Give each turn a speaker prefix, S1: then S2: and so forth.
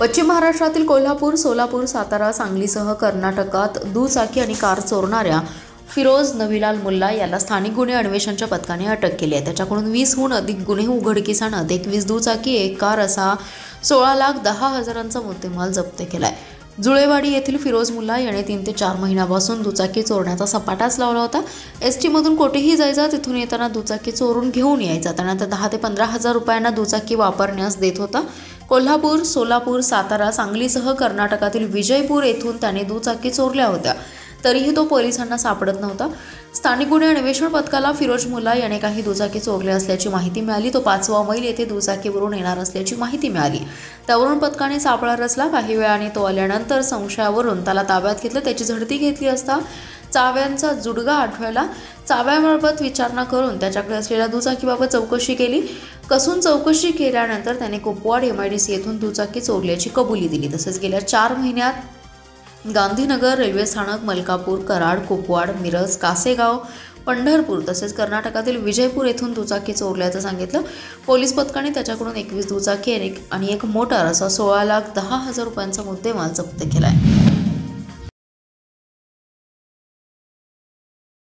S1: पश्चिम महाराष्ट्रातील कोल्हापूर, सोलापूर, सातारा, सांगलीसह कर्नाटकात दुचाकी आणि कार चोरणाऱ्या फिरोज नवीलाल मुल्ला याला स्थानिक गुन्हे अन्वेषणच्या पथकाने अटक केली आहे। त्याच्याकडून 20हून अधिक गुन्हे उघडकीस आणत 21 दुचाकी, एक कार असा 16,10,000चा मुद्देमाल जप्त केलाय। जुळेवाडी येथील फिरोज मुल्ला याने 3 ते 4 महिन्यापासून दुचाकी चोरण्याचा सपाटाच लावला होता। एसटी मधून कोठेही जायचा, तिथून येताना दुचाकी चोरून घेऊन यायचा। त्यानंतर 10 ते 15,000 रुपयांना दुचाकी वापरण्यास देत होता। कोल्हापूर, सोलापूर, सातारा, सांगलीसह कर्नाटकातील विजयपूर येथून त्याने दुचाकी चोरल्या होत्या, तरीही तो पोलिसांना सापडत नव्हता। स्थानिक गुन्हे अन्वेषण पथकाला फिरोज मुल्ला याने काही दुचाकी चोरल्या असल्याची माहिती मिळाली। तो 5वा मैल येथे दुचाकीवरून येणार असल्याची माहिती मिळाली। त्यावरून पथकाने सापळा रचला। काही वेळाने तो आल्यानंतर संशयावरून त्याला ताब्यात घेतलं। त्याची झडती घेतली असता चाव्यांचा जुडगा आढळला। चाव्याबाबत विचारणा करून त्याच्याकडे असलेल्या दुचाकीबाबत चौकशी केली। कसून चौकशी केल्यानंतर त्याने कुपवाड MIDC येथून दुचाकी चोरल्याची कबुली दिली। तसेच गेल्या 4 महिन्यात गांधीनगर रेल्वे स्थानक, मलकापूर, कराड, कुपवाड, मिरज, कासेगाव, पंढरपूर तसेच कर्नाटकातील विजयपूर येथून दुचाकी चोरल्याचं सांगितलं। पोलीस पथकाने त्याच्याकडून 21 दुचाकी आणि एक मोटार असा 16,10,000 रुपयांचा मुद्देमाल जप्त केलाय।